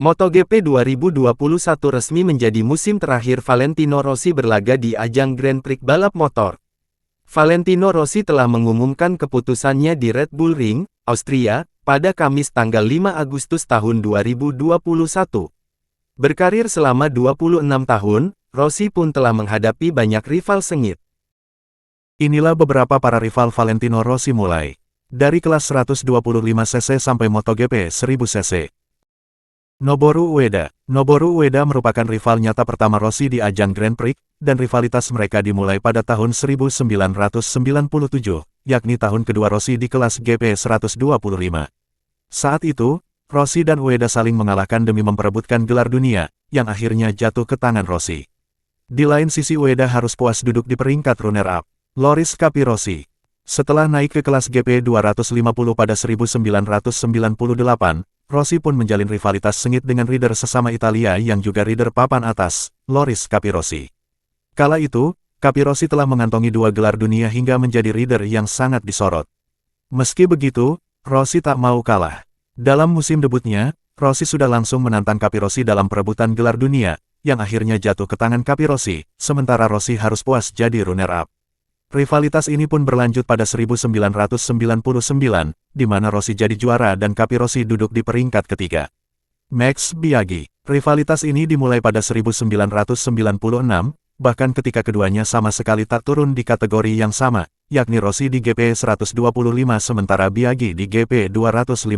MotoGP 2021 resmi menjadi musim terakhir Valentino Rossi berlaga di ajang Grand Prix balap motor. Valentino Rossi telah mengumumkan keputusannya di Red Bull Ring, Austria, pada Kamis tanggal 5 Agustus tahun 2021. Berkarir selama 26 tahun, Rossi pun telah menghadapi banyak rival sengit. Inilah beberapa para rival Valentino Rossi mulai dari kelas 125cc sampai MotoGP 1000cc. Noboru Ueda merupakan rival nyata pertama Rossi di ajang Grand Prix, dan rivalitas mereka dimulai pada tahun 1997, yakni tahun kedua Rossi di kelas GP 125. Saat itu, Rossi dan Ueda saling mengalahkan demi memperebutkan gelar dunia, yang akhirnya jatuh ke tangan Rossi. Di lain sisi Ueda harus puas duduk di peringkat runner-up, Loris Capirossi. Setelah naik ke kelas GP 250 pada 1998, Rossi pun menjalin rivalitas sengit dengan rider sesama Italia yang juga rider papan atas, Loris Capirossi. Kala itu, Capirossi telah mengantongi 2 gelar dunia hingga menjadi rider yang sangat disorot. Meski begitu, Rossi tak mau kalah. Dalam musim debutnya, Rossi sudah langsung menantang Capirossi dalam perebutan gelar dunia, yang akhirnya jatuh ke tangan Capirossi, sementara Rossi harus puas jadi runner-up. Rivalitas ini pun berlanjut pada 1999, di mana Rossi jadi juara dan Capirossi duduk di peringkat ketiga. Max Biaggi. Rivalitas ini dimulai pada 1996, bahkan ketika keduanya sama sekali tak turun di kategori yang sama, yakni Rossi di GP 125 sementara Biaggi di GP 250.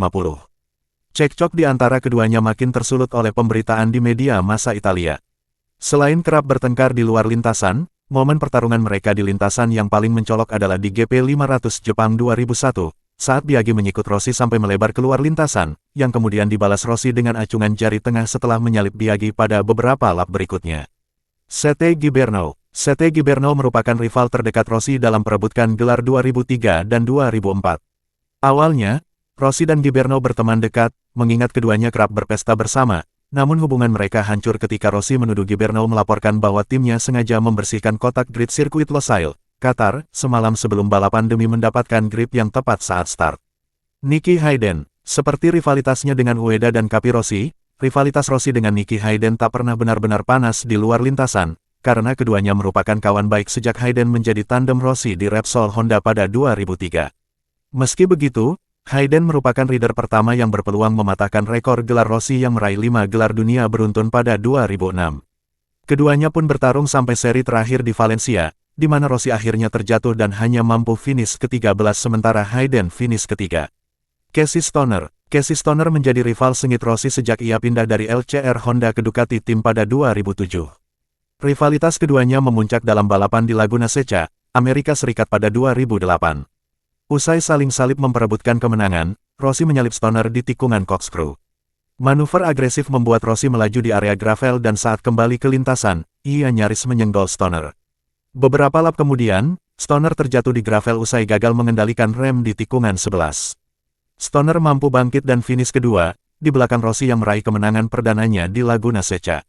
Cekcok di antara keduanya makin tersulut oleh pemberitaan di media massa Italia. Selain kerap bertengkar di luar lintasan, momen pertarungan mereka di lintasan yang paling mencolok adalah di GP 500 Jepang 2001, saat Biaggi menyikut Rossi sampai melebar keluar lintasan, yang kemudian dibalas Rossi dengan acungan jari tengah setelah menyalip Biaggi pada beberapa lap berikutnya. Sete Gibernau merupakan rival terdekat Rossi dalam perebutkan gelar 2003 dan 2004. Awalnya, Rossi dan Gibernau berteman dekat, mengingat keduanya kerap berpesta bersama. Namun hubungan mereka hancur ketika Rossi menuduh Gibernau melaporkan bahwa timnya sengaja membersihkan kotak grid sirkuit Losail, Qatar, semalam sebelum balapan demi mendapatkan grip yang tepat saat start. Nicky Hayden. Seperti rivalitasnya dengan Ueda dan Capirossi, rivalitas Rossi dengan Nicky Hayden tak pernah benar-benar panas di luar lintasan, karena keduanya merupakan kawan baik sejak Hayden menjadi tandem Rossi di Repsol Honda pada 2003. Meski begitu, Hayden merupakan rider pertama yang berpeluang mematahkan rekor gelar Rossi yang meraih 5 gelar dunia beruntun pada 2006. Keduanya pun bertarung sampai seri terakhir di Valencia, di mana Rossi akhirnya terjatuh dan hanya mampu finish ke-13 sementara Hayden finish ketiga. Casey Stoner menjadi rival sengit Rossi sejak ia pindah dari LCR Honda ke Ducati Team pada 2007. Rivalitas keduanya memuncak dalam balapan di Laguna Seca, Amerika Serikat pada 2008. Usai saling salib memperebutkan kemenangan, Rossi menyalip Stoner di tikungan corkscrew. Manuver agresif membuat Rossi melaju di area gravel dan saat kembali ke lintasan, ia nyaris menyenggol Stoner. Beberapa lap kemudian, Stoner terjatuh di gravel usai gagal mengendalikan rem di tikungan 11. Stoner mampu bangkit dan finish kedua, di belakang Rossi yang meraih kemenangan perdananya di Laguna Seca.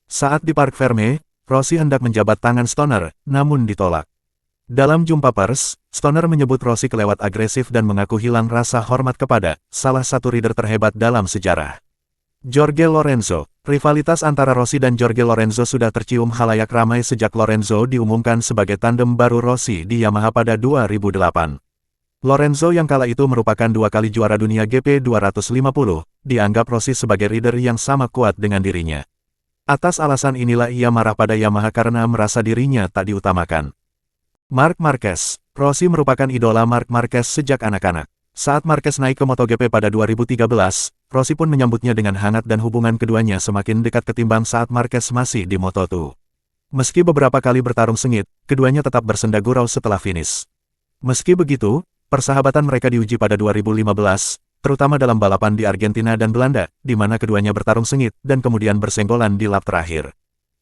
Saat di Parc Ferme, Rossi hendak menjabat tangan Stoner, namun ditolak. Dalam jumpa pers, Stoner menyebut Rossi kelewat agresif dan mengaku hilang rasa hormat kepada salah satu rider terhebat dalam sejarah. Jorge Lorenzo. Rivalitas antara Rossi dan Jorge Lorenzo sudah tercium khalayak ramai sejak Lorenzo diumumkan sebagai tandem baru Rossi di Yamaha pada 2008. Lorenzo yang kala itu merupakan 2 kali juara dunia GP 250, dianggap Rossi sebagai rider yang sama kuat dengan dirinya. Atas alasan inilah ia marah pada Yamaha karena merasa dirinya tak diutamakan. Marc Marquez. Rossi merupakan idola Marc Marquez sejak anak-anak. Saat Marquez naik ke MotoGP pada 2013, Rossi pun menyambutnya dengan hangat dan hubungan keduanya semakin dekat ketimbang saat Marquez masih di Moto2. Meski beberapa kali bertarung sengit, keduanya tetap bersenda gurau setelah finish. Meski begitu, persahabatan mereka diuji pada 2015, terutama dalam balapan di Argentina dan Belanda, di mana keduanya bertarung sengit dan kemudian bersenggolan di lap terakhir.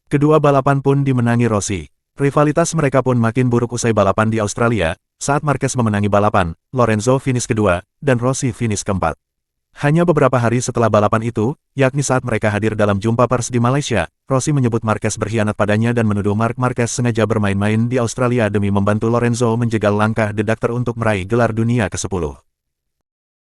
Kedua balapan pun dimenangi Rossi. Rivalitas mereka pun makin buruk usai balapan di Australia, saat Marquez memenangi balapan, Lorenzo finish kedua, dan Rossi finish keempat. Hanya beberapa hari setelah balapan itu, yakni saat mereka hadir dalam jumpa pers di Malaysia, Rossi menyebut Marquez berkhianat padanya dan menuduh Marc Marquez sengaja bermain-main di Australia demi membantu Lorenzo menjegal langkah The Doctor untuk meraih gelar dunia ke-10.